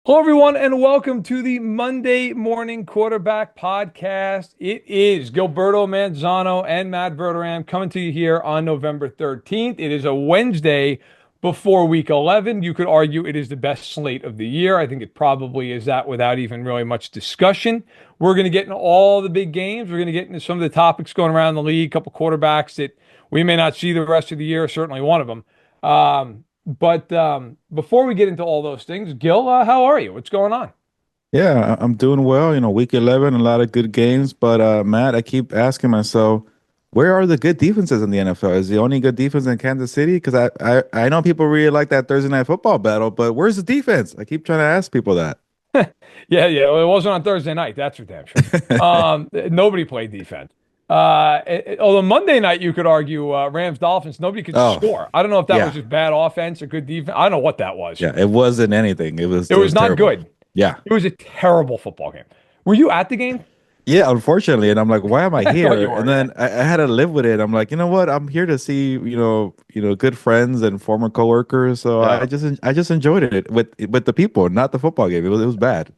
Hello, everyone, and welcome to the Monday Morning Quarterback Podcast. It is Gilberto Manzano and Matt Verderame coming to you here on November 13th. It is a Wednesday before week 11. You could argue it is the best slate of the year. I think it probably is that without even really much discussion. We're going to get into all the big games. We're going to get into some of the topics going around the league, a couple quarterbacks that we may not see the rest of the year, certainly one of them. But before we get into all those things, Gil, how are you? What's going on? Yeah, I'm doing well. Week 11, a lot of good games. But Matt, I keep asking myself, where are the good defenses in the NFL? Is the only good defense in Kansas City? Because I know people really like that Thursday night football battle, but where's the defense? I keep trying to ask people that. Yeah. Well, it wasn't on Thursday night. That's for damn sure. Nobody played defense. Although Monday night, you could argue Rams Dolphins, nobody could Oh, score. I don't know if that was yeah. just bad offense or good defense. I don't know what that was. Yeah, it wasn't anything. It was It it was was not terrible. good. Yeah. It was a terrible football game. Were you at the game? Yeah, unfortunately. And I'm like, why am I I thought here? you And were. Yeah. then I had to live with it. I'm like, you know what? I'm here to see, good friends and former coworkers. So Yeah. I just enjoyed it with the people, not the football game. It was bad.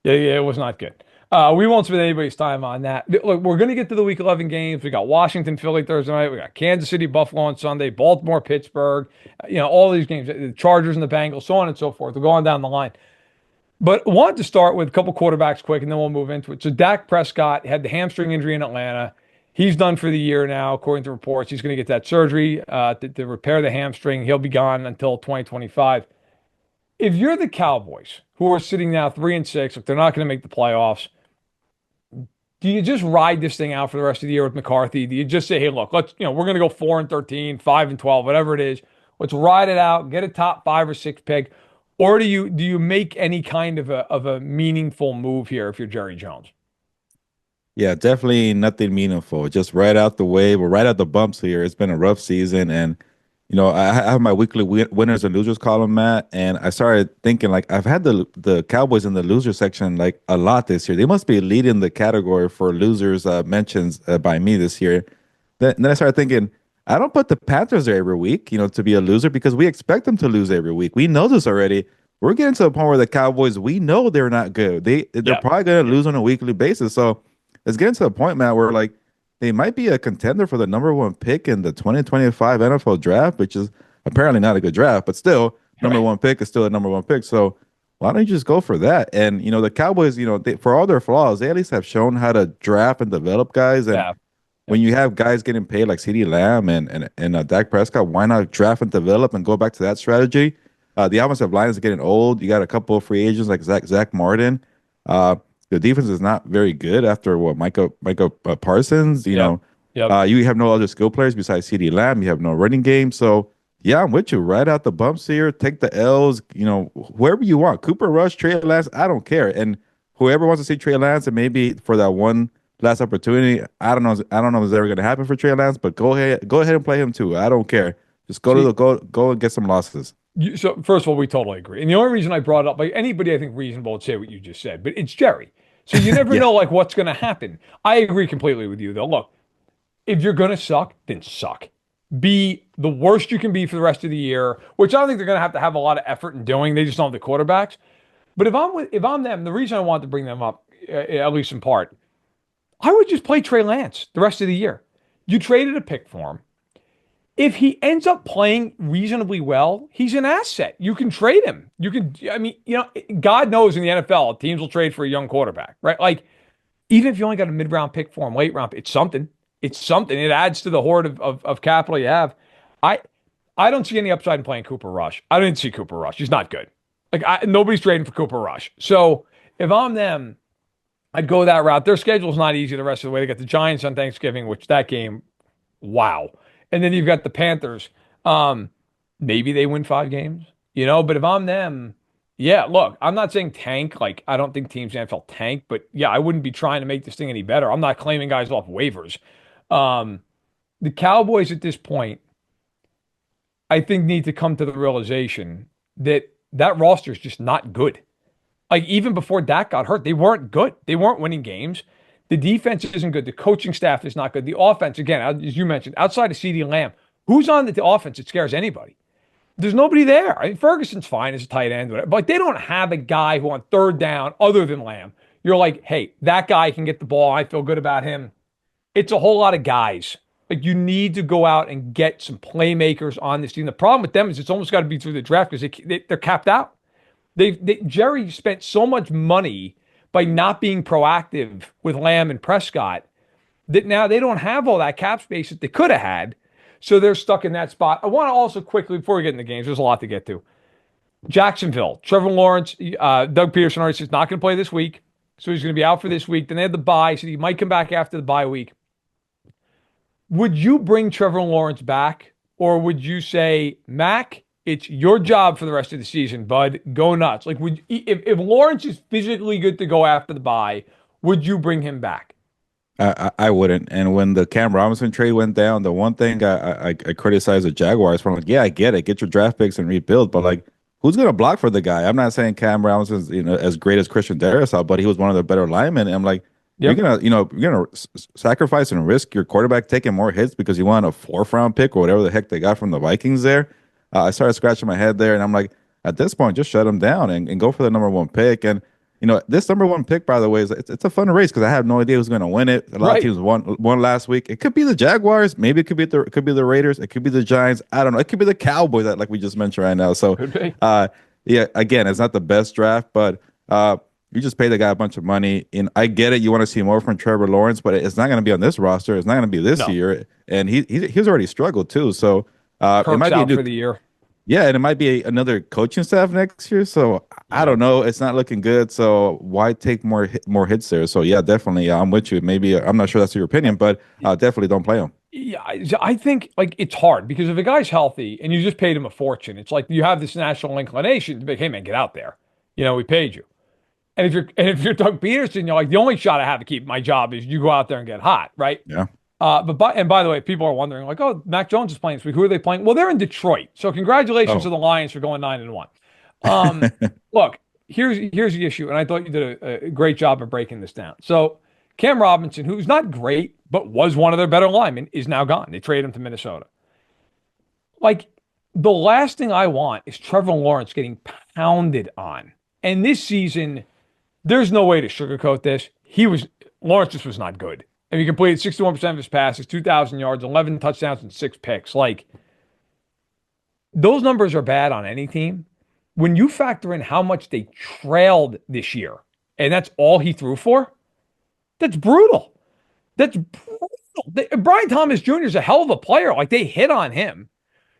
Yeah, it was not good. We won't spend anybody's time on that. Look, we're going to get to the Week 11 games. We got Washington, Philly Thursday night. We got Kansas City, Buffalo on Sunday, Baltimore, Pittsburgh. All these games, the Chargers and the Bengals, so on and so forth. We're going down the line. But I wanted to start with a couple quarterbacks quick, and then we'll move into it. So Dak Prescott had the hamstring injury in Atlanta. He's done for the year now, according to reports. He's going to get that surgery to repair the hamstring. He'll be gone until 2025. If you're the Cowboys, who are sitting now 3-6, if they're not going to make the playoffs, do you just ride this thing out for the rest of the year with McCarthy? Do you just say, hey, look, we're going to go 4-13, 5-12, whatever it is. Let's ride it out, get a top 5 or 6 pick, or do you make any kind of a meaningful move here if you're Jerry Jones? Yeah, definitely nothing meaningful. Just right out the way. We're right out the bumps here. It's been a rough season, and I have my weekly winners and losers column, Matt, and I started thinking like I've had the Cowboys in the loser section like a lot this year. They must be leading the category for losers mentions by me this year. Then I started thinking I don't put the Panthers there every week, to be a loser because we expect them to lose every week. We know this already. We're getting to a point where the Cowboys, we know they're not good. They're Yeah. probably going to lose on a weekly basis. So it's getting to a point, Matt, where like they might be a contender for the number one pick in the 2025 NFL draft, which is apparently not a good draft, but still, number one pick is still a number one pick. So why don't you just go for that? And the Cowboys, for all their flaws, they at least have shown how to draft and develop guys. And Yeah. when you have guys getting paid like CeeDee Lamb and Dak Prescott, why not draft and develop and go back to that strategy? The offensive line is getting old. You got a couple of free agents like Zach Martin. Uh, the defense is not very good after what Micah Parsons. Yep. Yep. You have no other skill players besides CeeDee Lamb. You have no running game. So yeah, I'm with you. Right out the bumps here. Take the L's. Whoever you want. Cooper Rush, Trey Lance. I don't care. And whoever wants to see Trey Lance and maybe for that one last opportunity, I don't know. I don't know if it's ever going to happen for Trey Lance, but go ahead and play him too. I don't care. Just go to See, the go and get some losses. so first of all, we totally agree. And the only reason I brought it up, like anybody I think reasonable would say what you just said, but it's Jerry. So you never Yeah. know like what's going to happen. I agree completely with you though. Look, if you're going to suck, then suck. Be the worst you can be for the rest of the year, which I don't think they're going to have a lot of effort in doing. They just don't have the quarterbacks. But if I'm them, the reason I want to bring them up, at least in part, I would just play Trey Lance the rest of the year. You traded a pick for him. If he ends up playing reasonably well, he's an asset. You can trade him. I mean, God knows in the NFL, teams will trade for a young quarterback, right? Like, even if you only got a mid-round pick for him, late round, it's something. It's something. It adds to the hoard of capital you have. I I don't see any upside in playing Cooper Rush. I didn't see Cooper Rush. He's not good. Nobody's trading for Cooper Rush. So if I'm them, I'd go that route. Their schedule's not easy the rest of the way. They got the Giants on Thanksgiving, which that game, wow. And then you've got the Panthers. Maybe they win 5 games, but if I'm them, yeah, look, I'm not saying tank. Like, I don't think teams in the NFL tank, but yeah, I wouldn't be trying to make this thing any better. I'm not claiming guys off waivers. Um, the Cowboys at this point, I think, need to come to the realization that that roster is just not good. Like, even before Dak got hurt, they weren't good. They weren't winning games. The defense isn't good. The coaching staff is not good. The offense, again, as you mentioned, outside of CeeDee Lamb, who's on the offense that scares anybody? There's nobody there. I mean, Ferguson's fine as a tight end, whatever, but like, they don't have a guy who on third down, other than Lamb, you're like, hey, that guy can get the ball. I feel good about him. It's a whole lot of guys. Like you need to go out and get some playmakers on this team. The problem with them is it's almost got to be through the draft because they're capped out. Jerry spent so much money by not being proactive with Lamb and Prescott that now they don't have all that cap space that they could have had. So they're stuck in that spot. I want to also quickly, before we get in the games, there's a lot to get to. Jacksonville, Trevor Lawrence, Doug Peterson already says not going to play this week. So he's going to be out for this week. Then they have the bye, so he might come back after the bye week. Would you bring Trevor Lawrence back? Or would you say, Mac, it's your job for the rest of the season, bud. Go nuts. Like, if Lawrence is physically good to go after the bye, would you bring him back? I wouldn't. And when the Cam Robinson trade went down, the one thing I criticized the Jaguars for, like, yeah, I get it, get your draft picks and rebuild, but like, who's gonna block for the guy? I'm not saying Cam Robinson's as great as Christian Darrisaw, but he was one of the better linemen. And I'm like, Yep. you're gonna sacrifice and risk your quarterback taking more hits because you want a fourth round pick or whatever the heck they got from the Vikings there. I started scratching my head there, and I'm like, at this point, just shut him down and go for the number one pick. And this number one pick, by the way, it's a fun race because I have no idea who's going to win it. A lot of Right. teams won last week. It could be the Jaguars, maybe it could be the Raiders, it could be the Giants. I don't know. It could be the Cowboys, that like we just mentioned right now. So, Could be. yeah, again, it's not the best draft, but you just pay the guy a bunch of money. And I get it, you want to see more from Trevor Lawrence, but it's not going to be on this roster. It's not going to be this No. year, and he's already struggled too. So it Kirk's might be a out new for the year. yeah, and it might be another coaching staff next year. So I don't know. It's not looking good. So why take more hits there? So yeah, definitely, I'm with you. Maybe I'm not sure that's your opinion, but definitely don't play him. Yeah, I think like it's hard because if a guy's healthy and you just paid him a fortune, it's like you have this national inclination to be, hey man, get out there. We paid you. And if you're Doug Peterson, you're like, the only shot I have to keep my job is you go out there and get hot, right? Yeah. By the way, people are wondering, like, oh, Mac Jones is playing this week. Who are they playing? Well, they're in Detroit. So congratulations to Oh. the Lions for going 9-1. Look, here's the issue, and I thought you did a great job of breaking this down. So Cam Robinson, who's not great, but was one of their better linemen, is now gone. They traded him to Minnesota. Like, the last thing I want is Trevor Lawrence getting pounded on. And this season, there's no way to sugarcoat this. Lawrence just was not good. And he completed 61% of his passes, 2,000 yards, 11 touchdowns, and 6 picks. Like, those numbers are bad on any team. When you factor in how much they trailed this year, and that's all he threw for, that's brutal. That's brutal. Brian Thomas Jr. is a hell of a player. Like, they hit on him.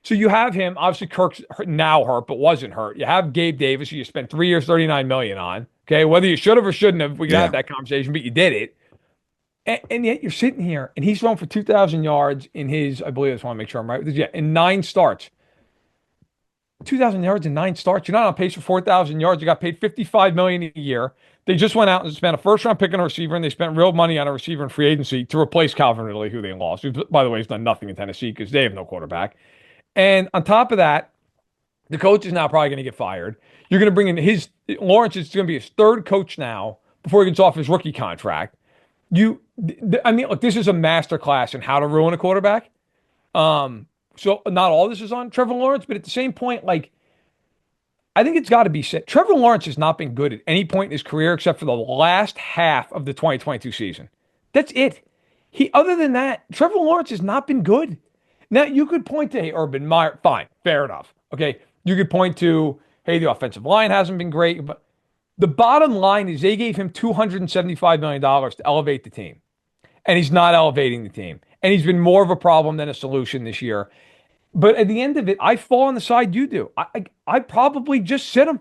So you have him. Obviously, Kirk's now hurt, but wasn't hurt. You have Gabe Davis, who you spent 3 years, $39 million on. Okay, whether you should have or shouldn't have, we can have that conversation, but you did it. And yet you're sitting here, and he's thrown for 2,000 yards in his, I believe, I just want to make sure I'm right with this, yeah, in 9 starts. 2,000 yards in 9 starts. You're not on pace for 4,000 yards. You got paid $55 million a year. They just went out and spent a first-round pick on a receiver, and they spent real money on a receiver in free agency to replace Calvin Ridley, who they lost. Who, by the way, has done nothing in Tennessee because they have no quarterback. And on top of that, the coach is now probably going to get fired. You're going to bring in Lawrence is going to be his 3rd coach now before he gets off his rookie contract. I mean, look, this is a masterclass in how to ruin a quarterback. So not all this is on Trevor Lawrence, but at the same point, like, I think it's got to be said. Trevor Lawrence has not been good at any point in his career except for the last half of the 2022 season. That's it. Other than that, Trevor Lawrence has not been good. Now, you could point to, hey, Urban Meyer, fine, fair enough. Okay. You could point to, hey, the offensive line hasn't been great. But the bottom line is they gave him $275 million to elevate the team. And he's not elevating the team. And he's been more of a problem than a solution this year. But at the end of it, I fall on the side you do. I probably just sit him.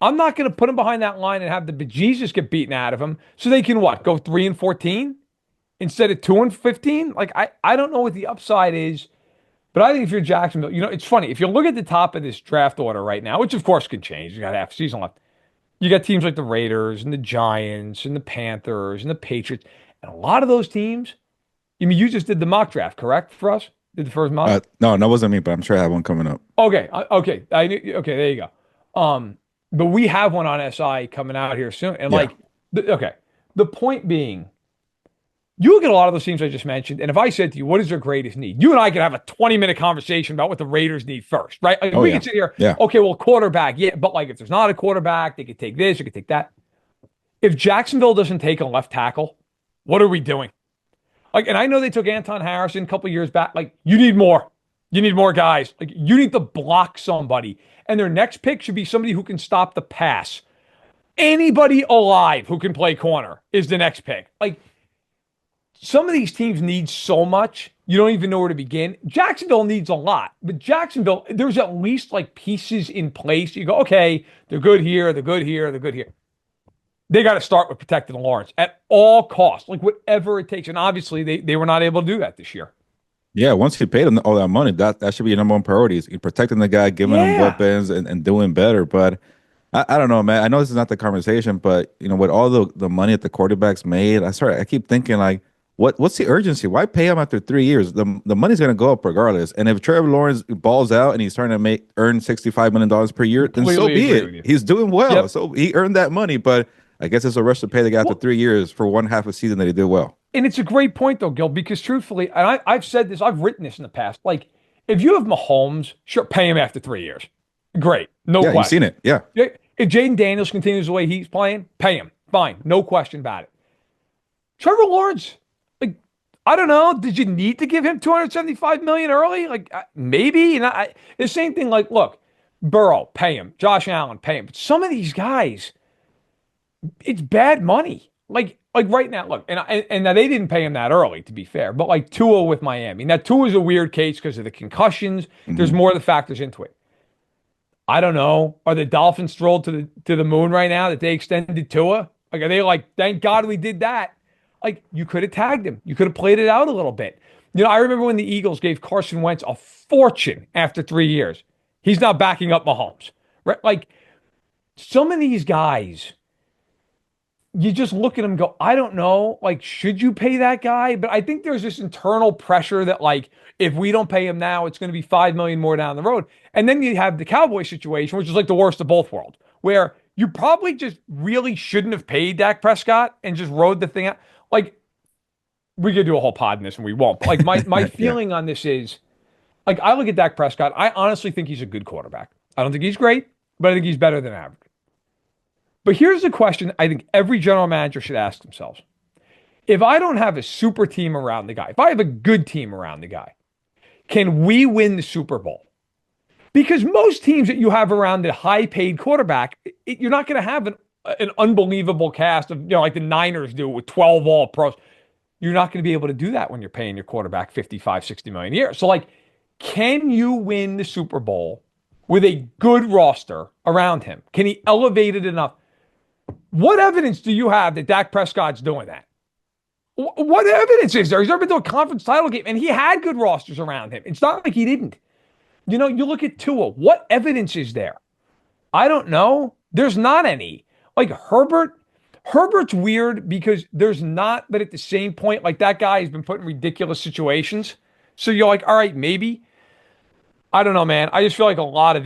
I'm not going to put him behind that line and have the bejesus get beaten out of him so they can what, go 3-14 instead of 2-15? Like, I don't know what the upside is. But I think if you're Jacksonville, it's funny. If you look at the top of this draft order right now, which of course can change, you got half a season left. You got teams like the Raiders and the Giants and the Panthers and the Patriots. And a lot of those teams, I mean, you just did the mock draft, correct, for us? Did the first mock? No, that wasn't me, but I'm sure I have one coming up. Okay. Okay. Okay. There you go. But we have one on SI coming out here soon. And Yeah. the point being, You look at a lot of those teams I just mentioned, and if I said to you, what is their greatest need? You and I could have a 20-minute conversation about what the Raiders need first, right? Like, Oh we yeah, could sit here, yeah. okay, well, quarterback, yeah, but like if there's not a quarterback, they could take this, they could take that. If Jacksonville doesn't take a left tackle, what are we doing? Like, and I know they took Anton Harrison a couple of years back. Like, you need more. You need more guys. Like, you need to block somebody. And their next pick should be somebody who can stop the pass. Anybody alive who can play corner is the next pick. Like, some of these teams need so much, you don't even know where to begin. Jacksonville needs a lot, but Jacksonville, there's at least like pieces in place. You go, okay, they're good here, they're good here, they're good here. They got to start with protecting Lawrence at all costs, like whatever it takes. And obviously, they were not able to do that this year. Yeah, once you paid him all that money, that should be your number one priority is protecting the guy, giving him weapons, and doing better. But I don't know, man. I know this is not the conversation, but with all the money that the quarterbacks made, I keep thinking like, what's the urgency? Why pay him after 3 years? The money's gonna go up regardless. And if Trevor Lawrence balls out and he's trying to earn $65 million per year, then so be it. He's doing well, so he earned that money. But I guess it's a rush to pay the guy after 3 years for one half a season that he did well. And it's a great point, though, Gil, because truthfully, and I've said this, I've written this in the past. Like, if you have Mahomes, sure, pay him after 3 years. Great. No question. You've seen it. Yeah. If Jaden Daniels continues the way he's playing, pay him. Fine. No question about it. Trevor Lawrence, like, I don't know. Did you need to give him $275 million early? Like, maybe. And the same thing, like, look, Burrow, pay him. Josh Allen, pay him. But some of these guys, it's bad money. Like right now, look, and now they didn't pay him that early, to be fair, but like Tua with Miami. Now, Tua is a weird case because of the concussions. Mm-hmm. There's more of the factors into it. I don't know. Are the Dolphins thrilled to the moon right now that they extended Tua? Like, are they like, thank God we did that? Like, you could have tagged him. You could have played it out a little bit. I remember when the Eagles gave Carson Wentz a fortune after 3 years. He's now backing up Mahomes, right? Like, some of these guys, you just look at him and go, I don't know, like, should you pay that guy? But I think there's this internal pressure that, like, if we don't pay him now, it's going to be $5 million more down the road. And then you have the Cowboys situation, which is like the worst of both worlds, where you probably just really shouldn't have paid Dak Prescott and just rode the thing out. Like, we could do a whole pod in this and we won't. But like, my feeling on this is, like, I look at Dak Prescott, I honestly think he's a good quarterback. I don't think he's great, but I think he's better than average. But here's the question I think every general manager should ask themselves. If I don't have a super team around the guy, if I have a good team around the guy, can we win the Super Bowl? Because most teams that you have around a high-paid quarterback, you're not going to have an unbelievable cast of, like the Niners do with 12 all-pros. You're not going to be able to do that when you're paying your quarterback $55, $60 million a year. So, like, can you win the Super Bowl with a good roster around him? Can he elevate it enough? What evidence do you have that Dak Prescott's doing that? What evidence is there? He's never been to a conference title game, and he had good rosters around him. It's not like he didn't. You look at Tua. What evidence is there? I don't know. There's not any. Like Herbert's weird because there's not, but at the same point, like that guy has been put in ridiculous situations. So you're like, all right, maybe. I don't know, man. I just feel like a lot of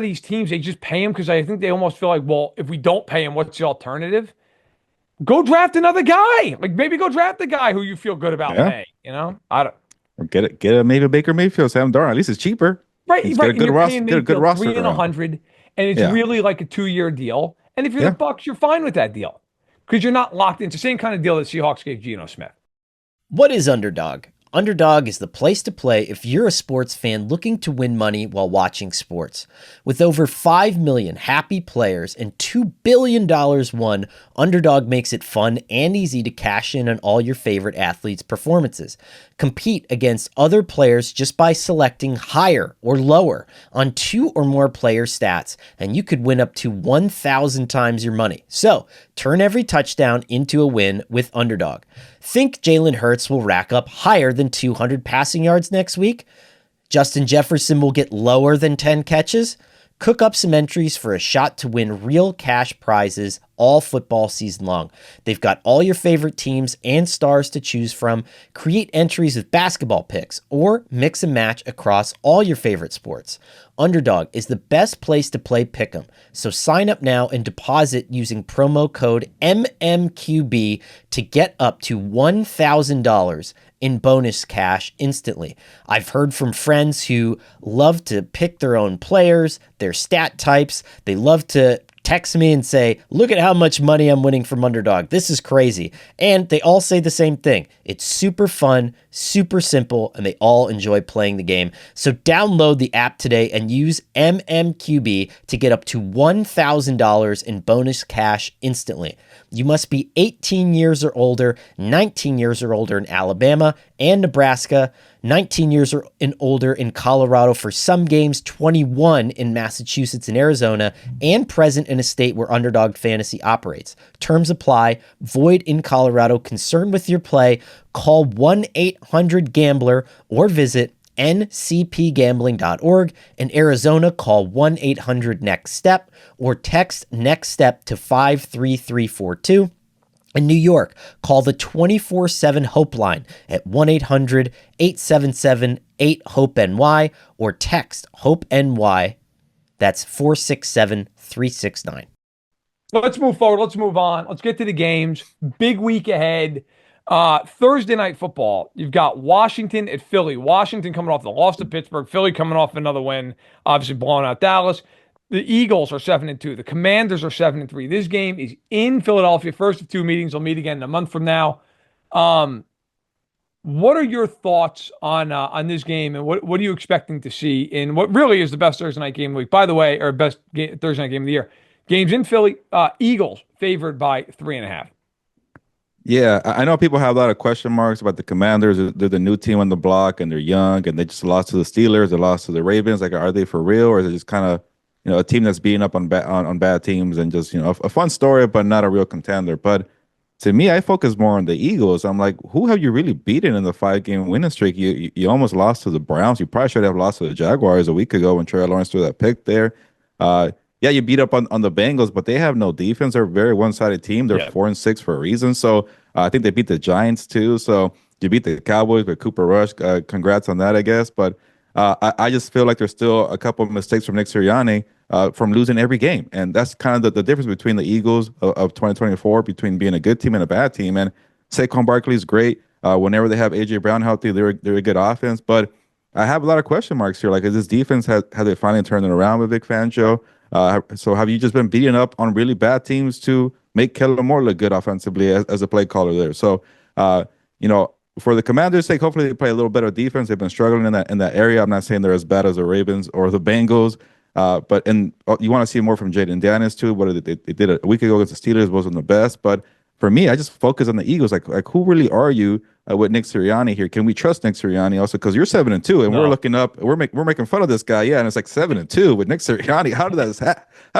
these teams, they just pay him because I think they almost feel like, well, if we don't pay him, what's the alternative? Go draft another guy. Like, maybe go draft the guy who you feel good about paying. I don't. Or get a maybe Baker Mayfield, Sam Darnold. At least it's cheaper. Right. Get a good roster. Get a good roster. 3 and 100, and it's really like a 2-year deal. And if you're the Bucs, you're fine with that deal because you're not locked into the same kind of deal that Seahawks gave Geno Smith. What is Underdog? Underdog is the place to play if you're a sports fan looking to win money while watching sports. With over 5 million happy players and $2 billion won, Underdog makes it fun and easy to cash in on all your favorite athletes' performances. Compete against other players just by selecting higher or lower on 2 or more player stats, and you could win up to 1,000 times your money. So, turn every touchdown into a win with Underdog. Think Jalen Hurts will rack up higher than 200 passing yards next week? Justin Jefferson will get lower than 10 catches? Cook up some entries for a shot to win real cash prizes all football season long. They've got all your favorite teams and stars to choose from. Create entries with basketball picks or mix and match across all your favorite sports. Underdog is the best place to play Pick'em, so sign up now and deposit using promo code MMQB to get up to $1,000 in bonus cash instantly. I've heard from friends who love to pick their own players, their stat types. They love to text me and say, look at how much money I'm winning from Underdog. This is crazy. And they all say the same thing. It's super fun, super simple, and they all enjoy playing the game. So download the app today and use MMQB to get up to $1,000 in bonus cash instantly. You must be 18 years or older, 19 years or older in Alabama and Nebraska, 19 years or older in Colorado for some games, 21 in Massachusetts and Arizona, and present in a state where Underdog Fantasy operates. Terms apply. Void in Colorado. Concerned with your play? Call 1-800-GAMBLER or visit ncpgambling.org. In Arizona, call 1-800-NEXT-STEP or text NEXT STEP to 53342. In New York, call the 24/7 Hope line at 1-800-877-8-HOPE-NY or text HOPE-NY. That's 467-369. Let's move forward. Let's move on. Let's get to the games. Big week ahead. Thursday night football. You've got Washington at Philly. Washington coming off the loss to Pittsburgh. Philly coming off another win, obviously blowing out Dallas. The Eagles are 7-2. The Commanders are 7-3. This game is in Philadelphia. First of two meetings. They'll meet again in a month from now. What are your thoughts on this game, and what are you expecting to see in what really is the best Thursday night game of the week? By the way, or best Thursday night game of the year. Games in Philly. Eagles favored by 3.5. Yeah, I know people have a lot of question marks about the Commanders. They're the new team on the block, and they're young, and they just lost to the Steelers. They lost to the Ravens. Like, are they for real, or is it just kind of a team that's beating up on bad teams and just a fun story, but not a real contender? But to me, I focus more on the Eagles. I'm like, who have you really beaten in the 5-game winning streak? You almost lost to the Browns. You probably should have lost to the Jaguars a week ago when Trevor Lawrence threw that pick there. Yeah, you beat up on the Bengals, but they have no defense. They're a very one-sided team. They're 4-6 for a reason. So I think they beat the Giants too. So you beat the Cowboys with Cooper Rush. Congrats on that, I guess. But I just feel like there's still a couple of mistakes from Nick Sirianni from losing every game. And that's kind of the difference between the Eagles of 2024, between being a good team and a bad team. And Saquon Barkley is great. Whenever they have A.J. Brown healthy, they're a good offense. But I have a lot of question marks here. Like, is this defense, have they finally turned it around with Vic Fangio? So have you just been beating up on really bad teams to make Kellen Moore look good offensively as a play caller there? So, for the Commanders' sake, hopefully they play a little better defense. They've been struggling in that area. I'm not saying they're as bad as the Ravens or the Bengals, but you want to see more from Jaden Daniels too. What they did a week ago against the Steelers wasn't the best, but for me, I just focus on the Eagles. Like who really are you with Nick Sirianni here? Can we trust Nick Sirianni also? Because you're 7-2, and we're looking up. We're making fun of this guy, yeah, and it's like 7-2 with Nick Sirianni. How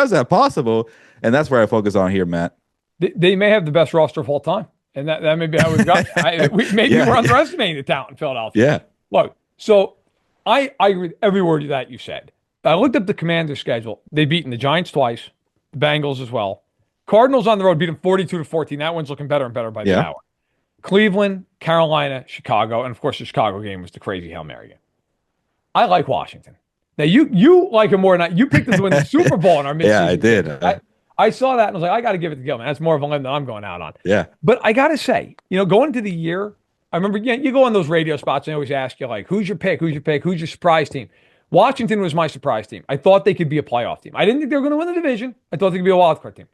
is that possible? And that's where I focus on here, Matt. They may have the best roster of all time, and that may be how we've got. We're underestimating the talent in Philadelphia. Yeah. Look, so I agree with every word that you said. I looked up the Commanders' schedule. They've beaten the Giants twice, the Bengals as well. Cardinals on the road beat them 42-14. That one's looking better and better by the hour. Cleveland, Carolina, Chicago, and of course the Chicago game was the crazy Hail Mary game. I like Washington. Now you like them more than I. You picked them to win the Super Bowl in our midseason. Yeah, I did. I saw that and I was like, I got to give it to Gilman. That's more of a limb than I'm going out on. Yeah. But I got to say, going into the year, I remember you go on those radio spots and they always ask you, like, who's your pick? Who's your pick? Who's your surprise team? Washington was my surprise team. I thought they could be a playoff team. I didn't think they were going to win the division. I thought they could be a wild card team.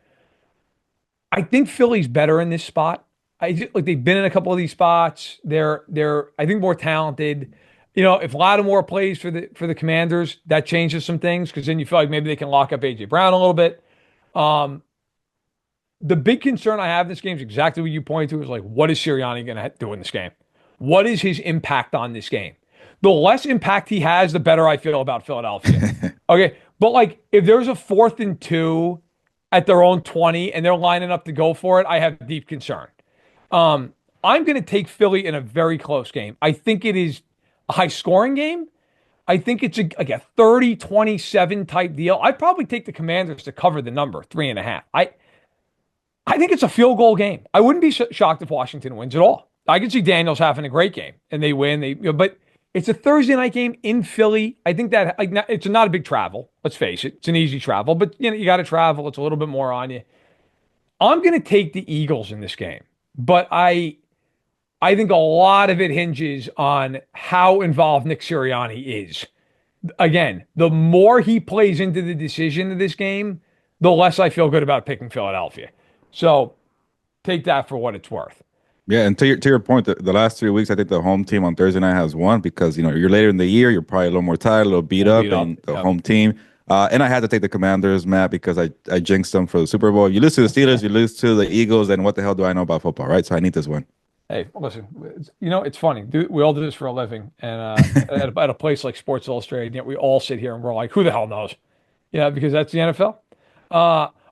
I think Philly's better in this spot. They've been in a couple of these spots. They're I think more talented. If Lattimore plays for the Commanders, that changes some things because then you feel like maybe they can lock up A.J. Brown a little bit. The big concern I have in this game is exactly what you pointed to, is like, what is Sirianni going to do in this game? What is his impact on this game? The less impact he has, the better I feel about Philadelphia. Okay, but if there's a 4th and 2 at their own 20 and they're lining up to go for it, I have deep concern. I'm going to take Philly in a very close game. I think it is a high-scoring game. I think it's like a 30-27 type deal. I'd probably take the Commanders to cover the number, 3.5. I think it's a field goal game. I wouldn't be shocked if Washington wins at all. I could see Daniels having a great game and they win. But it's a Thursday night game in Philly. I think that it's not a big travel. Let's face it, it's an easy travel. But you got to travel. It's a little bit more on you. I'm going to take the Eagles in this game, but I think a lot of it hinges on how involved Nick Sirianni is. Again, the more he plays into the decision of this game, the less I feel good about picking Philadelphia. So take that for what it's worth. Yeah, and to your point, the last 3 weeks, I think the home team on Thursday night has won because you're later in the year, you're probably a little more tired, a little beat up, and the home team. And I had to take the Commanders, Matt, because I jinxed them for the Super Bowl. You lose to the Steelers, you lose to the Eagles, and what the hell do I know about football, right? So I need this win. Hey, listen, it's funny. We all do this for a living. And at a place like Sports Illustrated, we all sit here and we're like, who the hell knows? Yeah, because that's the NFL.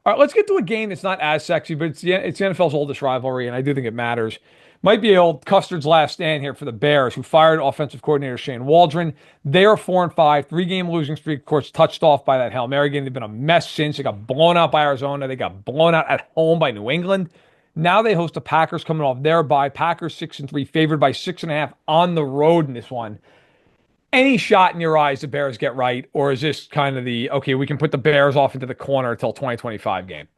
All right, let's get to a game that's not as sexy, but it's the NFL's oldest rivalry, and I do think it matters. Might be old Custard's last stand here for the Bears, who fired offensive coordinator Shane Waldron. They are 4-5, 3-game losing streak, of course, touched off by that Hail Mary game. They've been a mess since. They got blown out by Arizona. They got blown out at home by New England. Now they host the Packers coming off their bye. Packers 6-3, favored by 6.5 on the road in this one. Any shot in your eyes the Bears get right, or is this kind of okay, we can put the Bears off into the corner until 2025 game?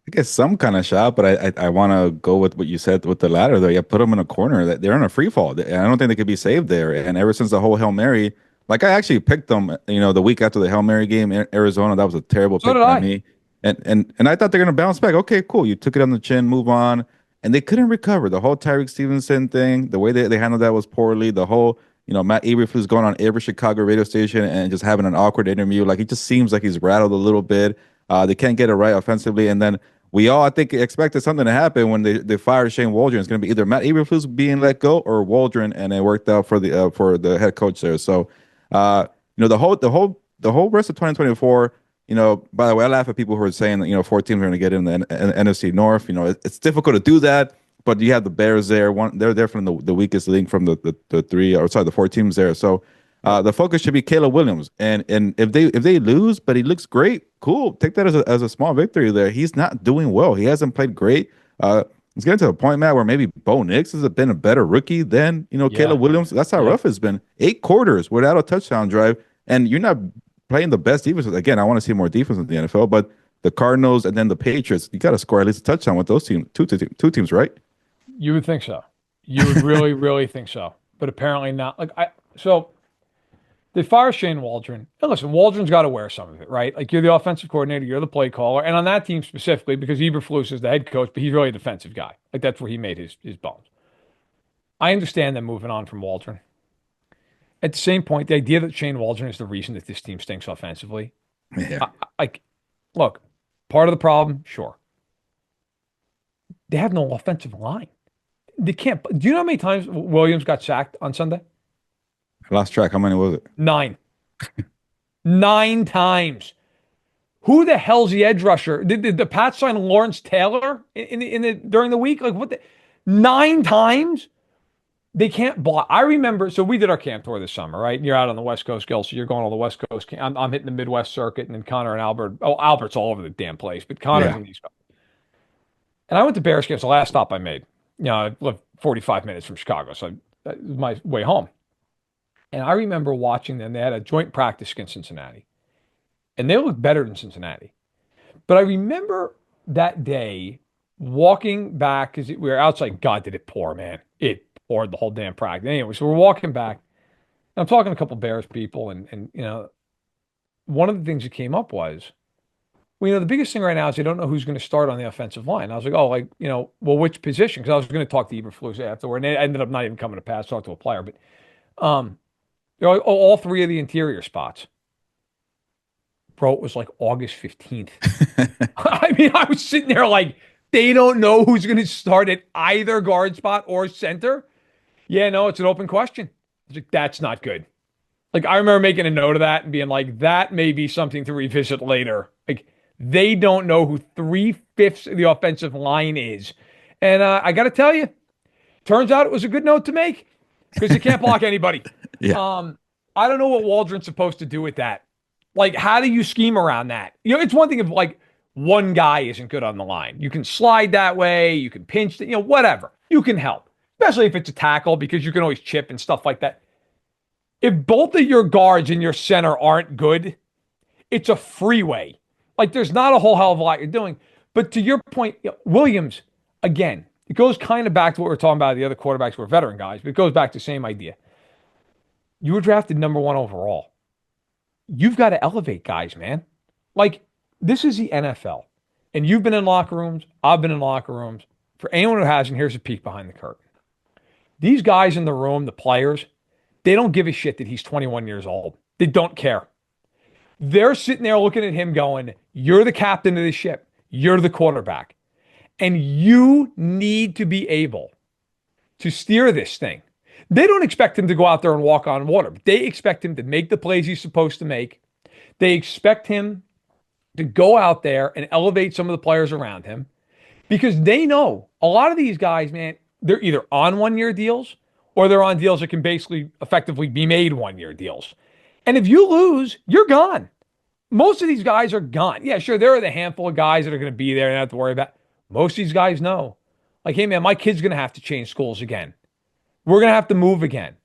I guess some kind of shot, but I want to go with what you said with the latter, though. Yeah, put them in a corner. They're in a free fall. I don't think they could be saved there. And ever since the whole Hail Mary, like I actually picked them, the week after the Hail Mary game in Arizona. That was a terrible pick by me. And I thought they're going to bounce back. Okay, cool. You took it on the chin, move on. And they couldn't recover. The whole Tyreek Stevenson thing, the way they handled that was poorly. The whole, Matt Eberflus going on every Chicago radio station and just having an awkward interview. Like, it just seems like he's rattled a little bit. They can't get it right offensively. And then we all, I think, expected something to happen when they fired Shane Waldron. It's going to be either Matt Eberflus being let go or Waldron, and it worked out for the head coach there. So, the whole rest of 2024. By the way, I laugh at people who are saying that 4 teams are going to get in the NFC North. It's difficult to do that, but you have the Bears there. They're there from the weakest link from the 4 teams there. So the focus should be Caleb Williams, and if they lose, but he looks great, cool. Take that as a small victory there. He's not doing well. He hasn't played great. It's getting to a point, Matt, where maybe Bo Nix has been a better rookie than Caleb Williams. That's how rough it's been. 8 quarters without a touchdown drive, and you're not playing the best defense. Again, I want to see more defense in the NFL, but the Cardinals and then the Patriots, you got to score at least a touchdown with those teams, two teams, right? You would think so. You would really, really think so. But apparently not. So they fire Shane Waldron. And listen, Waldron's got to wear some of it, right? Like, you're the offensive coordinator, you're the play caller, and on that team specifically, because Eberflus is the head coach, but he's really a defensive guy. Like, that's where he made his bones. I understand them moving on from Waldron. At the same point, the idea that Shane Waldron is the reason that this team stinks offensively. Yeah. Look, part of the problem, sure. They have no offensive line. They can't. Do you know how many times Williams got sacked on Sunday? I lost track. How many was it? 9. 9 times. Who the hell's the edge rusher? Did the Pats sign Lawrence Taylor during the week? Like, what? 9 times? They can't block. I remember, so we did our camp tour this summer, right? You're out on the West Coast, Gil, so you're going on the West Coast camp. I'm hitting the Midwest circuit, and then Connor and Albert. Oh, Albert's all over the damn place, but Connor's in the East Coast. And I went to Bears camp. It's the last stop I made. I lived 45 minutes from Chicago, so that was my way home. And I remember watching them. They had a joint practice against Cincinnati, and they looked better than Cincinnati. But I remember that day walking back, because we were outside. God, did it pour, man. It poured the whole damn practice. Anyway, so we're walking back. And I'm talking to a couple of Bears people, and one of the things that came up was, well, the biggest thing right now is they don't know who's going to start on the offensive line. And I was like, well, which position? Because I was going to talk to Eberflus afterward, and it ended up not even coming to pass, talk to a player. But all 3 of the interior spots. Bro, it was like August 15th. I mean, I was sitting there like, they don't know who's going to start at either guard spot or center. Yeah, no, it's an open question. I was like, that's not good. Like, I remember making a note of that and being like, that may be something to revisit later. Like, they don't know who 3/5 of the offensive line is. And I got to tell you, turns out it was a good note to make because you can't block anybody. Yeah. I don't know what Waldron's supposed to do with that. Like, how do you scheme around that? It's one thing if like one guy isn't good on the line. You can slide that way, you can pinch, whatever. You can help, especially if it's a tackle because you can always chip and stuff like that. If both of your guards and your center aren't good, it's a freeway. Like, there's not a whole hell of a lot you're doing. But to your point, Williams, again, it goes kind of back to what we were talking about. The other quarterbacks were veteran guys, but it goes back to the same idea. You were drafted number 1 overall. You've got to elevate guys, man. Like, this is the NFL. And you've been in locker rooms. I've been in locker rooms. For anyone who hasn't, here's a peek behind the curtain. These guys in the room, the players, they don't give a shit that he's 21 years old. They don't care. They're sitting there looking at him going, you're the captain of the ship. You're the quarterback. And you need to be able to steer this thing. They don't expect him to go out there and walk on water. They expect him to make the plays he's supposed to make. They expect him to go out there and elevate some of the players around him because they know a lot of these guys, man, they're either on 1-year deals or they're on deals that can basically effectively be made 1-year deals. And if you lose, you're gone. Most of these guys are gone. Yeah, sure, there are the handful of guys that are going to be there and have to worry about. Most of these guys know. Like, hey, man, my kid's going to have to change schools again. We're going to have to move again.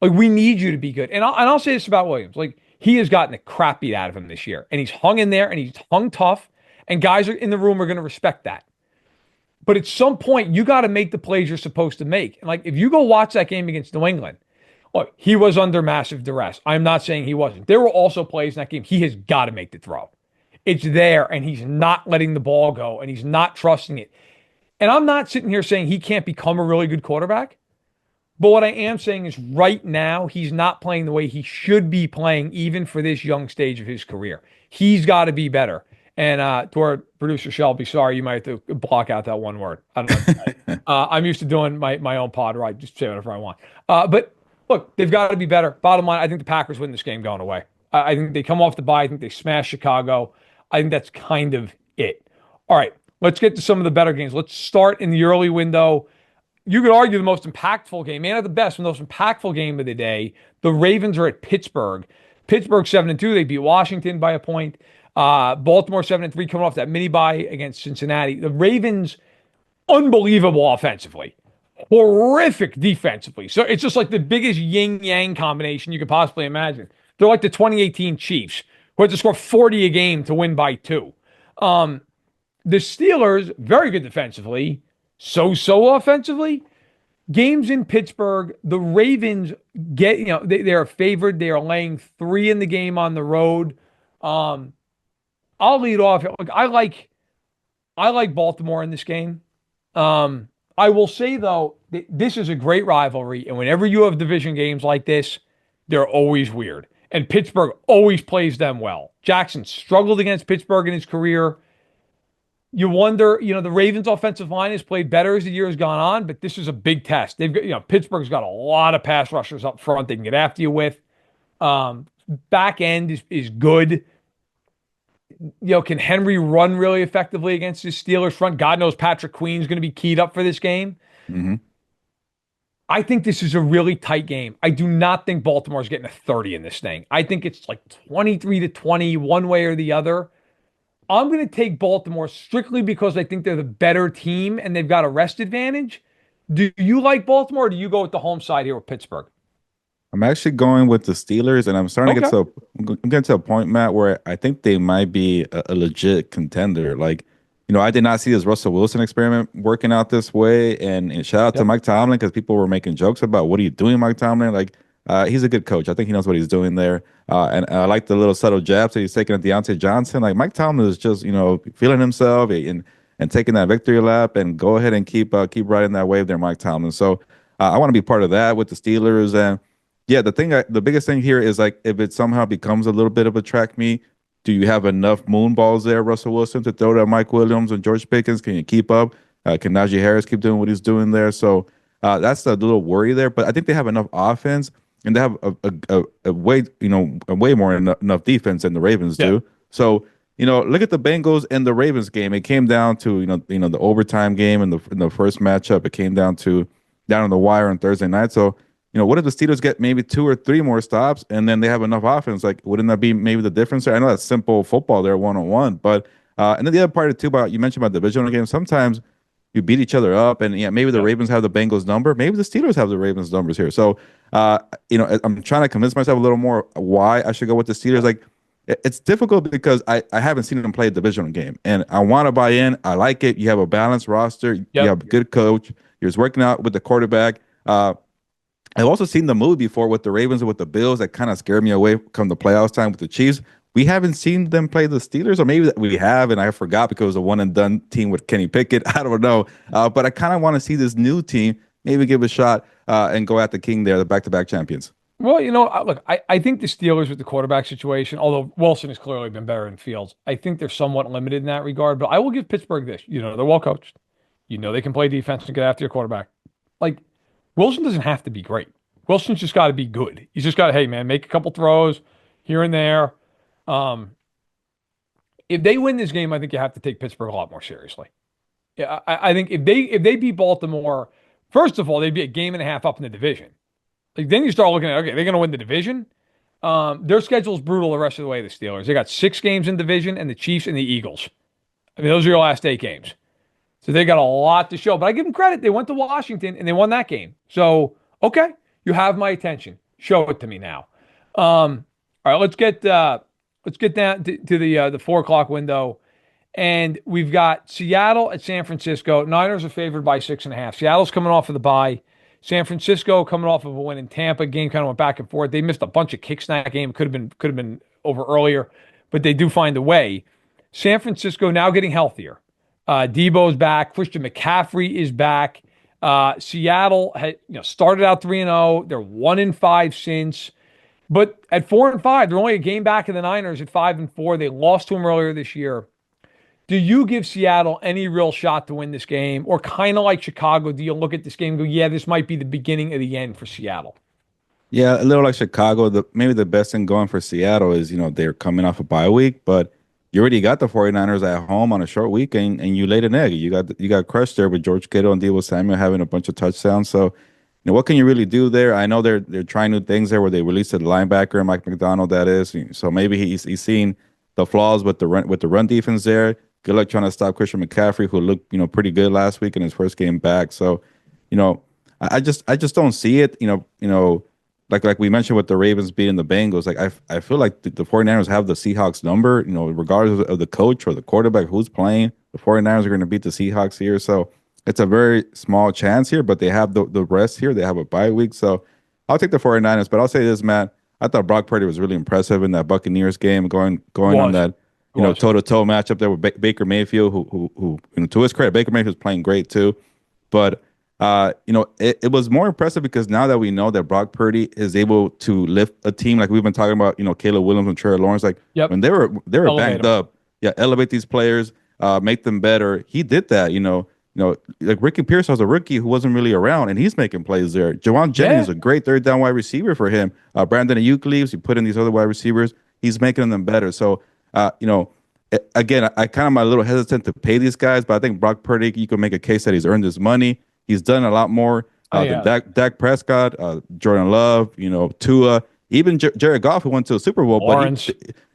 Like, we need you to be good. And I'll say this about Williams. Like, he has gotten the crap beat out of him this year. And he's hung in there and he's hung tough. And guys are in the room are going to respect that. But at some point, you got to make the plays you're supposed to make. And like, if you go watch that game against New England, look, he was under massive duress. I'm not saying he wasn't. There were also plays in that game. He has got to make the throw. It's there, and he's not letting the ball go, and he's not trusting it. And I'm not sitting here saying he can't become a really good quarterback. But what I am saying is right now, he's not playing the way he should be playing, even for this young stage of his career. He's got to be better. And to our producer, Shelby, sorry, you might have to block out that one word. I don't know. I'm used to doing my own pod, right? Just say whatever I want. But look, they've got to be better. Bottom line, I think the Packers win this game going away. I think they come off the bye. I think they smash Chicago. I think that's kind of it. All right, let's get to some of the better games. Let's start in the early window. You could argue the most impactful game, man, at the best, the most impactful game of the day. The Ravens are at Pittsburgh. Pittsburgh 7-2. They beat Washington by a point. Baltimore 7-3 coming off that mini bye against Cincinnati. The Ravens, unbelievable offensively. Horrific defensively. So it's just like the biggest yin-yang combination you could possibly imagine. They're like the 2018 Chiefs, who had to score 40 a game to win by 2. The Steelers, very good defensively, so-so offensively. Games in Pittsburgh, the Ravens get, they're favored. They are laying 3 in the game on the road. I'll lead off. Look, I like Baltimore in this game. I will say, though, this is a great rivalry, and whenever you have division games like this, they're always weird. And Pittsburgh always plays them well. Jackson struggled against Pittsburgh in his career. You wonder, the Ravens' offensive line has played better as the year has gone on, but this is a big test. They've got, Pittsburgh's got a lot of pass rushers up front they can get after you with. Back end is good. Can Henry run really effectively against his Steelers front? God knows Patrick Queen's going to be keyed up for this game. Mm-hmm. I think this is a really tight game. I do not think Baltimore's getting a 30 in this thing. I think it's like 23-20, one way or the other. I'm going to take Baltimore strictly because I think they're the better team and they've got a rest advantage. Do you like Baltimore or do you go with the home side here with Pittsburgh? I'm actually going with the Steelers, and I'm starting to get to a point, Matt, where I think they might be a legit contender. Like, I did not see this Russell Wilson experiment working out this way, and shout out to Mike Tomlin because people were making jokes about what are you doing, Mike Tomlin? Like, he's a good coach. I think he knows what he's doing there, and I like the little subtle jabs that he's taking at Deontay Johnson. Like, Mike Tomlin is just feeling himself and taking that victory lap, and go ahead and keep riding that wave there, Mike Tomlin. So I want to be part of that with the Steelers. And yeah, the biggest thing here is, like, if it somehow becomes a little bit of a track meet, do you have enough moon balls there, Russell Wilson, to throw to Mike Williams and George Pickens? Can you keep up? Can Najee Harris keep doing what he's doing there? So that's a little worry there. But I think they have enough offense, and they have a way more enough defense than the Ravens do. So look at the Bengals and the Ravens game. It came down to the overtime game in the first matchup. It came down on the wire on Thursday night. So what if the Steelers get maybe 2 or 3 more stops and then they have enough offense? Like, wouldn't that be maybe the difference there? I know that's simple football there, one-on-one, but and then the other part too about you mentioned about divisional games. Sometimes you beat each other up, and yeah, maybe the Ravens have the Bengals number, maybe the Steelers have the Ravens numbers here. So, I'm trying to convince myself a little more why I should go with the Steelers. Like, it's difficult because I haven't seen them play a divisional game, and I want to buy in. I like it. You have a balanced roster. You have a good coach. You're working out with the quarterback. I've also seen the movie before with the Ravens and with the Bills that kind of scared me away come the playoffs time with the Chiefs. We haven't seen them play the Steelers, or maybe we have, and I forgot because it was a one-and-done team with Kenny Pickett. I don't know. But I kind of want to see this new team maybe give a shot and go at the king there, the back-to-back champions. Well, look, I think the Steelers with the quarterback situation, although Wilson has clearly been better in Fields, I think they're somewhat limited in that regard. But I will give Pittsburgh this. They're well coached. They can play defense and get after your quarterback. Like, Wilson doesn't have to be great. Wilson's just got to be good. He's just got to, hey, man, make a couple throws here and there. If they win this game, I think you have to take Pittsburgh a lot more seriously. Yeah, I think if they beat Baltimore, first of all, they'd be a game and a half up in the division. Like, then you start looking at, okay, they're going to win the division. Their schedule is brutal the rest of the way, the Steelers. They got 6 games in division and the Chiefs and the Eagles. I mean, those are your last 8 games. So they got a lot to show. But I give them credit. They went to Washington and they won that game. So, okay, you have my attention. Show it to me now. All right, let's get down to the 4 o'clock window. And we've got Seattle at San Francisco. Niners are favored by 6.5. Seattle's coming off of the bye. San Francisco coming off of a win in Tampa. Game kind of went back and forth. They missed a bunch of kicks in that game. Could have been over earlier, but they do find a way. San Francisco now getting healthier. Debo's back. Christian McCaffrey is back. Seattle had started out 3-0. They're 1-5 since, but at 4-5, they're only a game back of the Niners at 5-4. They lost to them earlier this year. Do you give Seattle any real shot to win this game? Or kind of like Chicago, do you look at this game and go, yeah, this might be the beginning of the end for Seattle? Yeah, a little like Chicago. Maybe the best thing going for Seattle is, they're coming off a bye week, but you already got the 49ers at home on a short week, and you laid an egg. You got crushed there with George Kittle and Deebo Samuel having a bunch of touchdowns. So, what can you really do there? I know they're trying new things there where they released the linebacker, Mike McDonald, that is. So maybe he's seen the flaws with the run defense there. Good luck trying to stop Christian McCaffrey, who looked, pretty good last week in his first game back. So, I just don't see it. Like we mentioned with the Ravens beating the Bengals. Like I feel like the 49ers have the Seahawks number. Regardless of the coach or the quarterback who's playing, the 49ers are going to beat the Seahawks here. So it's a very small chance here, but they have the rest here. They have a bye week, so I'll take the 49ers. But I'll say this, Matt. I thought Brock Purdy was really impressive in that Buccaneers game, going on that. Toe-to-toe matchup there with Baker Mayfield, who to his credit, Baker Mayfield's playing great too. But, it was more impressive because now that we know that Brock Purdy is able to lift a team, like we've been talking about, Caleb Williams and Trevor Lawrence, like when they were banged up, elevate these players, make them better. He did that, like Ricky Pearsall was a rookie who wasn't really around, and he's making plays there. Jawan Jennings is a great third down wide receiver for him. Brandon Ayuk leaves, you put in these other wide receivers, he's making them better. So, again, I kind of am a little hesitant to pay these guys, but I think Brock Purdy, you can make a case that he's earned his money. He's done a lot more than Dak Prescott, Jordan Love, Tua, even Jared Goff, who went to a Super Bowl. Lawrence.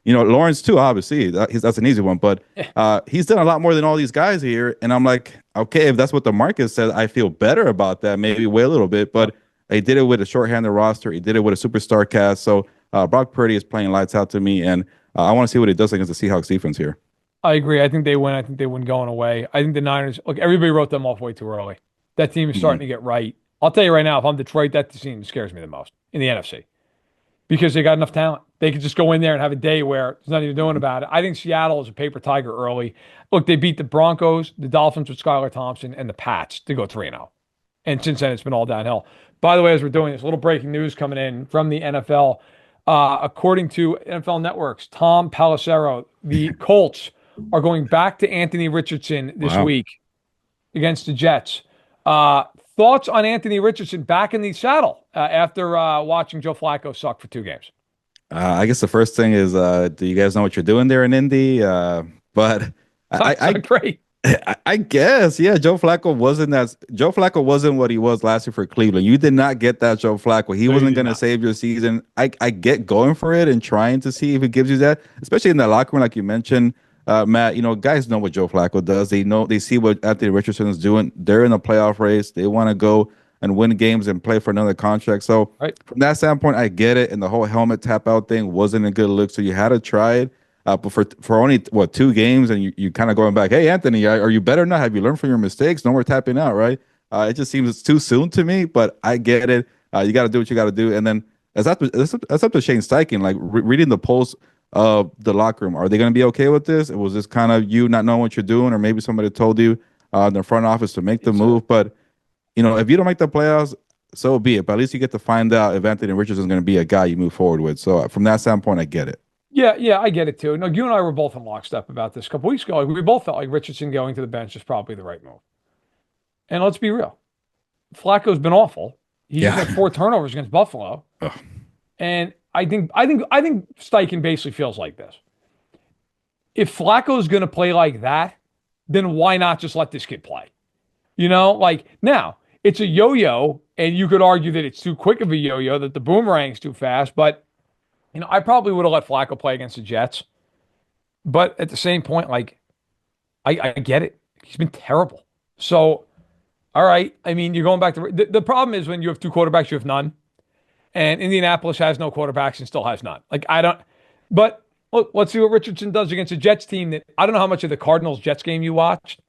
But Lawrence too, obviously. That's an easy one. But he's done a lot more than all these guys here. And I'm like, okay, if that's what the market says, I feel better about that. Maybe wait a little bit. But he did it with a shorthanded roster. He did it with a superstar cast. So Brock Purdy is playing lights out to me. And I want to see what he does against the Seahawks defense here. I agree. I think they win. I think they win going away. I think the Niners, look, everybody wrote them off way too early. That team is starting to get right. I'll tell you right now, if I'm Detroit, that team scares me the most in the NFC because they got enough talent. They could just go in there and have a day where there's nothing you're doing about it. I think Seattle is a paper tiger early. Look, they beat the Broncos, the Dolphins with Skylar Thompson, and the Pats to go 3-0. And since then, it's been all downhill. By the way, as we're doing this, little breaking news coming in from the NFL. According to NFL Network's Tom Pelissero, the Colts are going back to Anthony Richardson this week against the Jets. Thoughts on Anthony Richardson back in the saddle after watching Joe Flacco suck for 2 games? I guess the first thing is, do you guys know what you're doing there in Indy? But I great. I guess, yeah. Joe Flacco wasn't what he was last year for Cleveland. You did not get that Joe Flacco. He No, you wasn't did going to not. save your season. I get going for it and trying to see if it gives you that, especially in the locker room, like you mentioned, Matt. Guys know what Joe Flacco does. They see what Anthony Richardson is doing. They're in the playoff race. They want to go and win games and play for another contract. So Right. from that standpoint, I get it. And the whole helmet tap out thing wasn't a good look. So you had to try it. But for only what 2 games, and you kind of going back, hey Anthony, are you better now? Have you learned from your mistakes? No more tapping out, right? It just seems it's too soon to me, but I get it. You got to do what you got to do, and then that's up to Shane Steichen. Like reading the pulse of the locker room, are they going to be okay with this? It was just kind of you not knowing what you're doing, or maybe somebody told you in the front office to make the move. But if you don't make the playoffs, so be it. But at least you get to find out if Anthony Richardson is going to be a guy you move forward with. So from that standpoint, I get it. Yeah, I get it too. No, you and I were both in lockstep about this a couple weeks ago. Like, we both felt like Richardson going to the bench is probably the right move. And let's be real, Flacco's been awful. He just had 4 turnovers against Buffalo, and I think Steichen basically feels like this: if Flacco's going to play like that, then why not just let this kid play? Like now it's a yo-yo, and you could argue that it's too quick of a yo-yo, that the boomerang's too fast, but. I probably would have let Flacco play against the Jets. But at the same point, like, I get it. He's been terrible. So, all right. I mean, you're going back to the problem is when you have 2 quarterbacks, you have none. And Indianapolis has no quarterbacks and still has none. Like, I don't. But look, let's see what Richardson does against a Jets team that I don't know how much of the Cardinals Jets game you watched.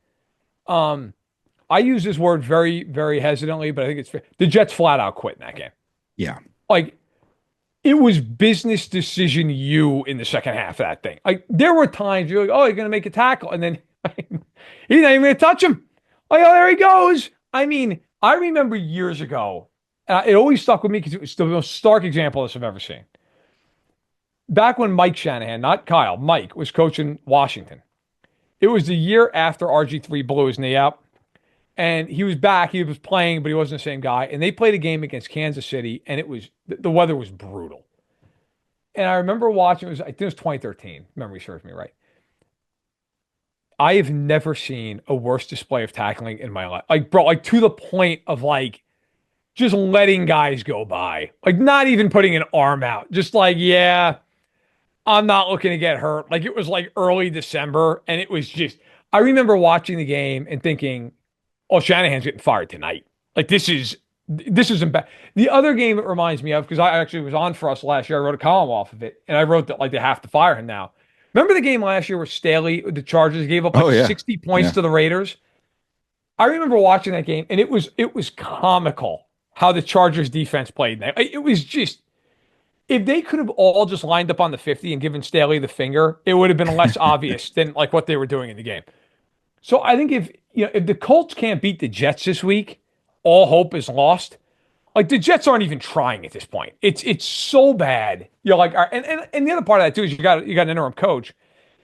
I use this word very, very hesitantly, but I think it's fair. The Jets flat out quit in that game. Yeah. Like, it was business decision you in the second half of that thing. Like there were times you're like, oh, you're going to make a tackle. And then he's not even going to touch him. Like, oh, there he goes. I mean, I remember years ago, it always stuck with me because it was the most stark example of this I've ever seen. Back when Mike Shanahan, not Kyle, Mike was coaching Washington. It was the year after RG3 blew his knee out. And he was back. He was playing, but he wasn't the same guy. And they played a game against Kansas City, and the weather was brutal. And I remember watching, I think it was 2013. Memory serves me right. I have never seen a worse display of tackling in my life. Like, bro, like to the point of like just letting guys go by. Like not even putting an arm out. Just like, yeah, I'm not looking to get hurt. Like it was like early December, and it was just, I remember watching the game and thinking, oh, Shanahan's getting fired tonight. Like this isn't bad. The other game it reminds me of, because I actually was on for us last year. I wrote a column off of it, and I wrote that like they have to fire him now. Remember the game last year where Staley, the Chargers, gave up like 60 points to the Raiders? I remember watching that game, and it was comical how the Chargers defense played. It was just, if they could have all just lined up on the 50 and given Staley the finger, it would have been less obvious than like what they were doing in the game. So I think if the Colts can't beat the Jets this week, all hope is lost. Like the Jets aren't even trying at this point. It's so bad. You're like, and the other part of that too is you got an interim coach.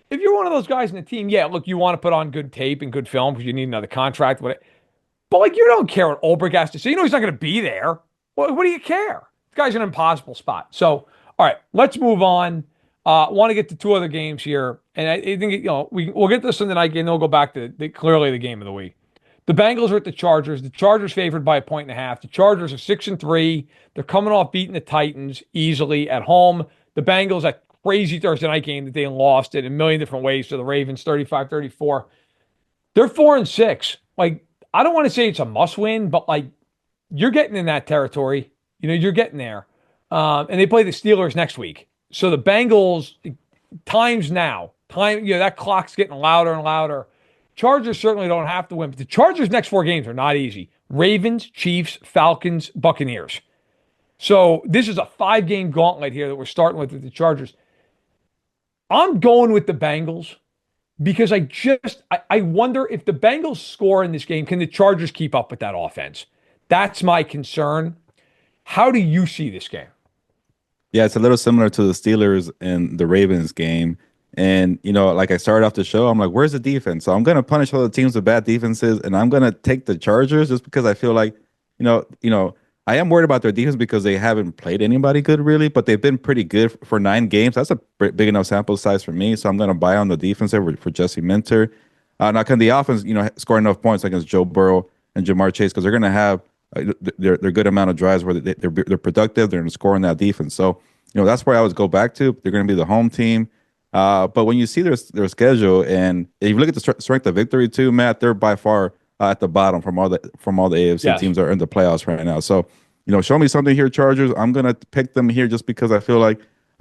If you're one of those guys in the team, yeah, look, you want to put on good tape and good film because you need another contract. But like you don't care what Ulbrich has to say. He's not going to be there. What do you care? This guy's in an impossible spot. So all right, let's move on. Want to get to 2 other games here, and I think we'll get to the Sunday night game. Then we'll go back to clearly the game of the week. The Bengals are at the Chargers. The Chargers favored by 1.5. The Chargers are 6-3. They're coming off beating the Titans easily at home. The Bengals, that crazy Thursday night game that they lost it in a million different ways to the Ravens, 35-34. They're 4-6. Like I don't want to say it's a must win, but like you're getting in that territory. You're getting there. And they play the Steelers next week. So the Bengals, that clock's getting louder and louder. Chargers certainly don't have to win, but the Chargers' next 4 games are not easy. Ravens, Chiefs, Falcons, Buccaneers. So this is a 5-game gauntlet here that we're starting with the Chargers. I'm going with the Bengals because I wonder if the Bengals score in this game, can the Chargers keep up with that offense? That's my concern. How do you see this game? Yeah, it's a little similar to the Steelers and the Ravens game. And, like I started off the show, I'm like, where's the defense? So I'm going to punish all the teams with bad defenses, and I'm going to take the Chargers just because I feel like, I am worried about their defense because they haven't played anybody good really, but they've been pretty good for 9 games. That's a big enough sample size for me. So I'm going to buy on the defense for Jesse Minter. Now, can the offense, score enough points against Joe Burrow and Jamar Chase, because they're going to have their good amount of drives where they're productive, they're going to score in that defense. So, that's where I always go back to. They're going to be the home team. But when you see their schedule, and if you look at the strength of victory too, Matt, they're by far at the bottom from all the AFC teams that are in the playoffs right now. So, show me something here, Chargers. I'm going to pick them here just because I feel like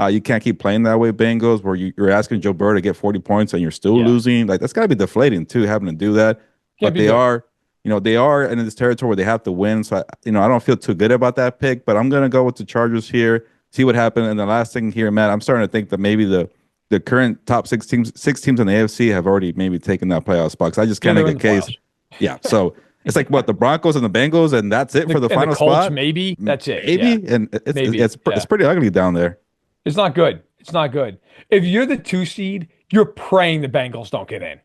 you can't keep playing that way, Bengals, where you're asking Joe Burrow to get 40 points and you're still losing. Like, that's got to be deflating too, having to do that. But they are in this territory where they have to win. So, I don't feel too good about that pick, but I'm going to go with the Chargers here, see what happens. And the last thing here, Matt, I'm starting to think that maybe the current top six teams in the AFC have already maybe taken that playoff spot. Because I just can't make a case. Yeah, so it's like what, the Broncos and the Bengals, and that's it for the final Colts, spot. Maybe that's it. Maybe, and it's pretty ugly down there. It's not good. It's not good. If you're the 2 seed, you're praying the Bengals don't get in.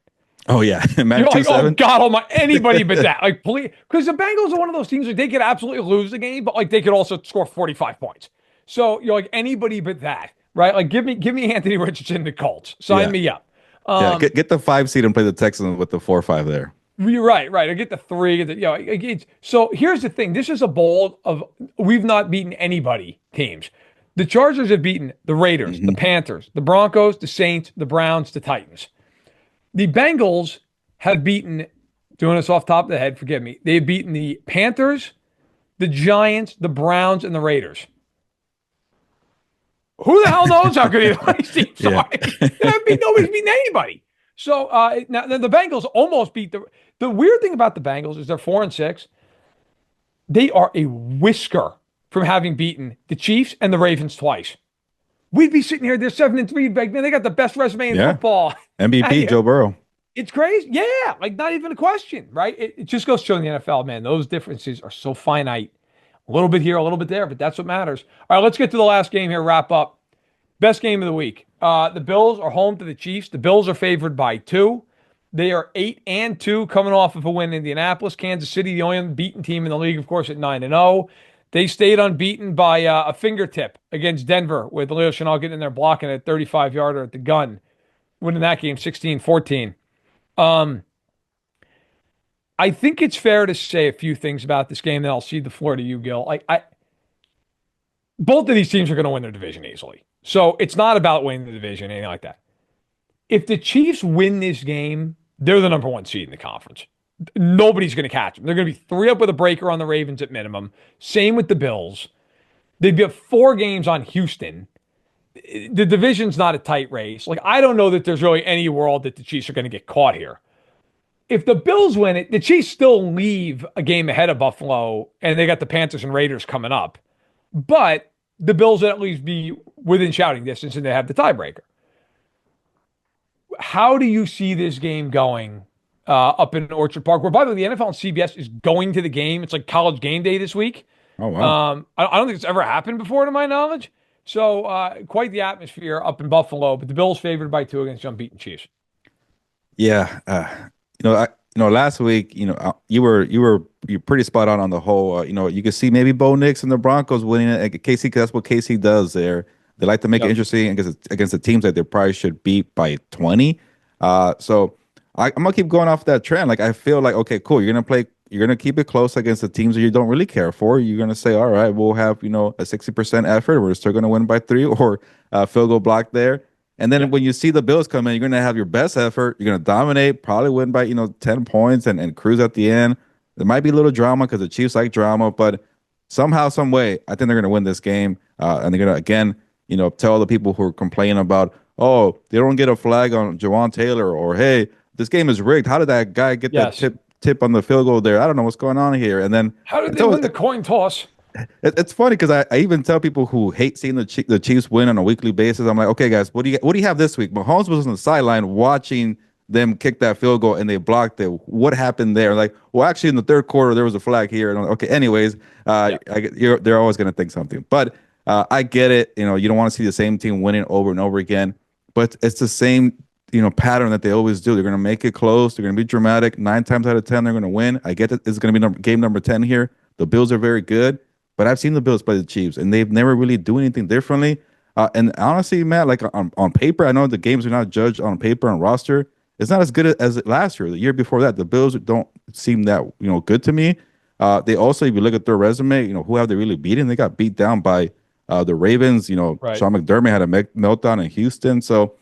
Oh yeah, you're like, oh God Almighty, anybody but that. Like, please, because the Bengals are one of those teams that they could absolutely lose the game, but like they could also score 45 points. So you're like, anybody but that, right? Like, give me Anthony Richardson, the Colts. Sign me up. Get the 5 seed and play the Texans with the 4-5 there. You're right. I get the 3. So here's the thing. This is a bowl of we've not beaten anybody teams. The Chargers have beaten the Raiders, the Panthers, the Broncos, the Saints, the Browns, the Titans. The Bengals have beaten, doing this off the top of the head, forgive me, they've beaten the Panthers, the Giants, the Browns, and the Raiders. Who the hell knows how good either one of these teams are? Nobody's beaten anybody. So now the Bengals almost beat the weird thing about the Bengals is they're 4-6. They are a whisker from having beaten the Chiefs and the Ravens twice. We'd be sitting here, they're 7-3, like, man, they got the best resume in football. MVP, Joe Burrow. It's crazy. Yeah, like not even a question, right? It just goes to show in the NFL, man, those differences are so finite. A little bit here, a little bit there, but that's what matters. All right, let's get to the last game here, wrap up. Best game of the week. The Bills are home to the Chiefs. The Bills are favored by 2. They are 8-2 coming off of a win in Indianapolis. Kansas City, the only unbeaten team in the league, of course, at 9-0. They stayed unbeaten by a fingertip against Denver with Leo Chenal getting in there blocking a 35-yarder at the gun, winning that game 16-14. I think it's fair to say a few things about this game, then I'll cede the floor to you, Gil. Both of these teams are going to win their division easily. So it's not about winning the division, anything like that. If the Chiefs win this game, they're the number 1 seed in the conference. Nobody's going to catch them. They're going to be 3 up with a breaker on the Ravens at minimum. Same with the Bills. They'd be 4 games on Houston. The division's not a tight race. Like, I don't know that there's really any world that the Chiefs are going to get caught here. If the Bills win it, the Chiefs still leave a game ahead of Buffalo, and they got the Panthers and Raiders coming up. But the Bills would at least be within shouting distance, and they have the tiebreaker. How do you see this game going up in Orchard Park, where, by the way, the NFL and CBS is going to the game? It's like college game day this week. Oh, wow. I don't think it's ever happened before, to my knowledge. So quite the atmosphere up in Buffalo, but the Bills favored by 2 against the unbeaten Chiefs. Yeah. Last week, you're pretty spot on the whole, you could see maybe Bo Nix and the Broncos winning it. KC, because that's what KC does there. They like to make it interesting against the teams that they probably should beat by 20. So I'm gonna keep going off that trend. Like, I feel like, okay, cool. You're gonna keep it close against the teams that you don't really care for. You're gonna say, all right, we'll have a 60% effort. We're still gonna win by 3 or field goal block there. And then when you see the Bills come in, you're gonna have your best effort. You're gonna dominate, probably win by 10 points and cruise at the end. There might be a little drama because the Chiefs like drama, but somehow, some way, I think they're gonna win this game. And they're gonna again, tell the people who are complaining about, oh, they don't get a flag on Jawan Taylor, or hey, this game is rigged. How did that guy get that tip on the field goal there? I don't know what's going on here. And then how did they win the coin toss? It's funny because I even tell people who hate seeing the Chiefs win on a weekly basis, I'm like, okay, guys, what do you have this week? Mahomes was on the sideline watching them kick that field goal and they blocked it. What happened there? Like, well, actually, in the third quarter, there was a flag here. And I'm like, okay, anyways, they're always going to think something. But I get it. You don't want to see the same team winning over and over again. But it's the same pattern that they always do. They're going to make it close. They're going to be dramatic. 9 times out of 10, they're going to win. I get it. It's going to be game number 10 here. The Bills are very good. But I've seen the Bills play the Chiefs, and they've never really do anything differently. And honestly, Matt, like on paper, I know the games are not judged on paper and roster. it's not as good as last year. The year before that, the Bills don't seem that good to me. They also, if you look at their resume, who have they really beaten? They got beat down by the Ravens. Right. Sean McDermott had a meltdown in Houston. So,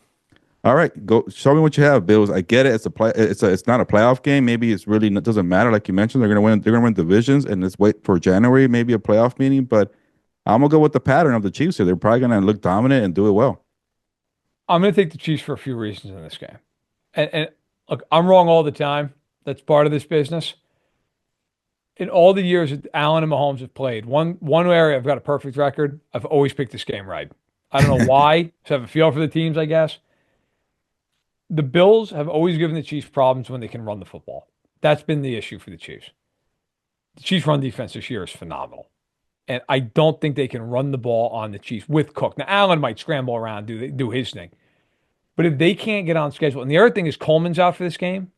all right, go show me what you have, Bills. I get it. It's not a playoff game. Maybe it doesn't matter. Like you mentioned, they're gonna win. They're gonna win divisions, and let's wait for January, maybe a playoff meeting. But I'm gonna go with the pattern of the Chiefs here. They're probably gonna look dominant and do it well. I'm going to take the Chiefs for a few reasons in this game. And look, I'm wrong all the time. That's part of this business. In all the years that Allen and Mahomes have played, one area I've got a perfect record. I've always picked this game right. I don't know why. Just have a feel for the teams, I guess. The Bills have always given the Chiefs problems when they can run the football. That's been the issue for the Chiefs. The Chiefs' run defense this year is phenomenal. And I don't think they can run the ball on the Chiefs with Cook. Now, Allen might scramble around, do his thing. But if they can't get on schedule, and the other thing is Coleman's out for this game,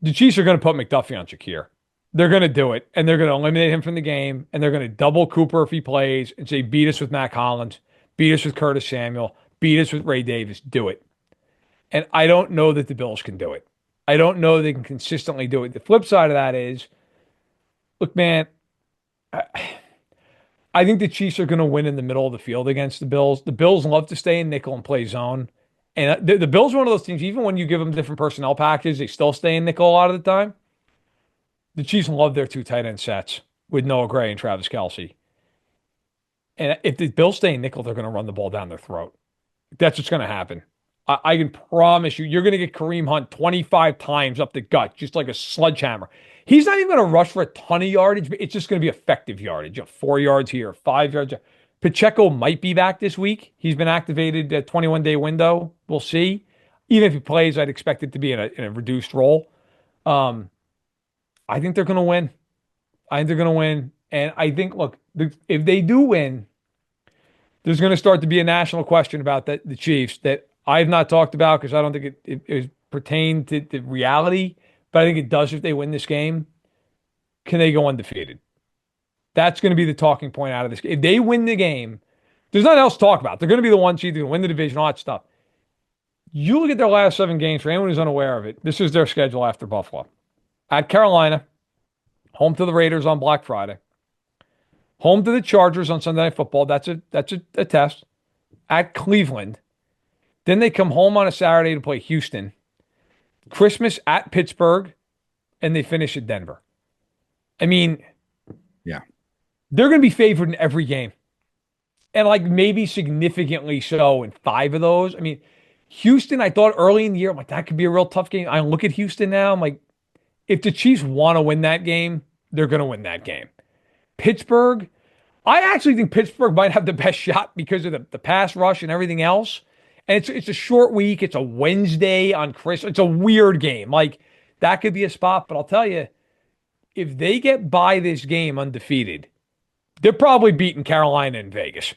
the Chiefs are going to put McDuffie on Shakir. They're going to do it, and they're going to eliminate him from the game, and they're going to double Cooper if he plays and say, beat us with Matt Collins, beat us with Curtis Samuel, beat us with Ray Davis. Do it. And I don't know that the Bills can do it. I don't know they can consistently do it. The flip side of that is, look, man, I think the Chiefs are going to win in the middle of the field against the Bills. The Bills love to stay in nickel and play zone. And the Bills are one of those teams, even when you give them different personnel packages, they still stay in nickel a lot of the time. The Chiefs love their two tight end sets with Noah Gray and Travis Kelce. And if the Bills stay in nickel, they're going to run the ball down their throat. That's what's going to happen. I can promise you're going to get Kareem Hunt 25 times up the gut, just like a sledgehammer. He's not even going to rush for a ton of yardage, but it's just going to be effective yardage. 4 yards here, 5 yards. Pacheco might be back this week. He's been activated at 21-day window. We'll see. Even if he plays, I'd expect it to be in a reduced role. I think they're going to win. And I think, look, if they do win, there's going to start to be a national question about the Chiefs that I've not talked about because I don't think it is pertained to the reality, but I think it does if they win this game. Can they go undefeated? That's going to be the talking point out of this. If they win the game, there's nothing else to talk about. They're going to be the ones either going to win the division, all that stuff. You look at their last 7 games, for anyone who's unaware of it, this is their schedule after Buffalo. At Carolina, home to the Raiders on Black Friday, home to the Chargers on Sunday Night Football. That's a test. At Cleveland. Then they come home on a Saturday to play Houston. Christmas at Pittsburgh, and they finish at Denver. I mean, yeah, they're going to be favored in every game. And like maybe significantly so in 5 of those. I mean, Houston, I thought early in the year, I'm like, that could be a real tough game. I look at Houston now, I'm like, if the Chiefs want to win that game, they're going to win that game. Pittsburgh, I actually think Pittsburgh might have the best shot because of the pass rush and everything else. And it's a short week. It's a Wednesday on Christmas. It's a weird game. Like, that could be a spot. But I'll tell you, if they get by this game undefeated, they're probably beating Carolina and Vegas.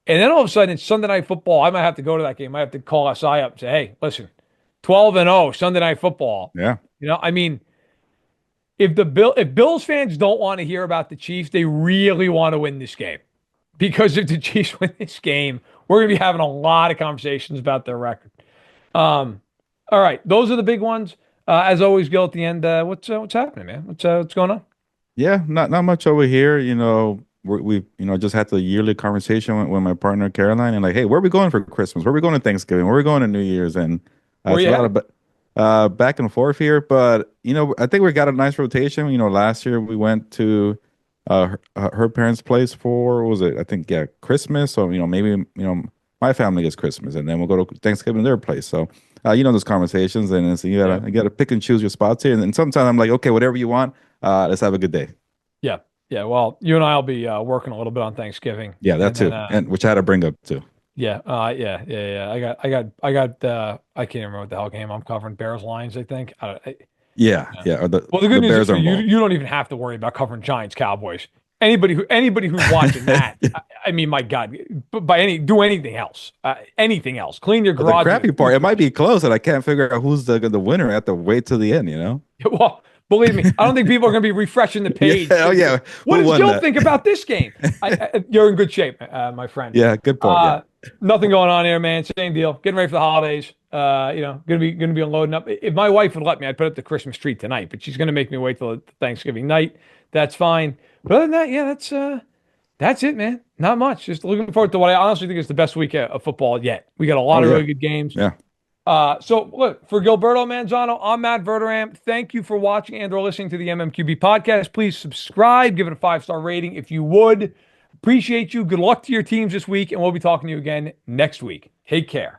And then all of a sudden, it's Sunday Night Football. I might have to go to that game. I have to call SI up and say, hey, listen, 12-0, Sunday Night Football. Yeah. I mean, if Bills fans don't want to hear about the Chiefs, they really want to win this game. Because if the Chiefs win this game, we're going to be having a lot of conversations about their record. All right, those are the big ones. As always, Gil, at the end, what's happening, man? What's going on? Yeah, not much over here. We've just had the yearly conversation with my partner Caroline, and like, hey, where are we going for Christmas? Where are we going to Thanksgiving? Where are we going to New Year's? And it's a lot of back and forth here. But I think we got a nice rotation. Last year we went to her parents' place for, what was it? I think Christmas. So maybe my family gets Christmas, and then we'll go to Thanksgiving their place. So those conversations, and so you gotta pick and choose your spots here. And then sometimes I'm like, okay, whatever you want. Let's have a good day. Yeah. Well, you and I'll be working a little bit on Thanksgiving. Yeah, that too, and which I had to bring up too. Yeah. Yeah. I got. I can't remember what the hell game I'm covering. Bears Lions, I think. Yeah. The good news is you don't even have to worry about covering Giants Cowboys. Anybody who's watching that, I mean, my God, do anything else, clean your garage. The crappy part, it might be close, and I can't figure out who's the winner. I have to wait till the end, Well, believe me, I don't think people are going to be refreshing the page. Yeah. What does Gil think about this game? You're in good shape, my friend. Yeah, good point. Nothing going on here, man. Same deal. Getting ready for the holidays. Gonna be unloading up. If my wife would let me, I'd put up the Christmas tree tonight, but she's gonna make me wait till Thanksgiving night. That's fine. But other than that, yeah, that's it, man. Not much. Just looking forward to what I honestly think is the best week of football yet. We got a lot of really good games. Yeah. So look, for Gilberto Manzano, I'm Matt Verderame. Thank you for watching and or listening to the MMQB podcast. Please subscribe, give it a 5-star rating if you would. Appreciate you. Good luck to your teams this week, and we'll be talking to you again next week. Take care.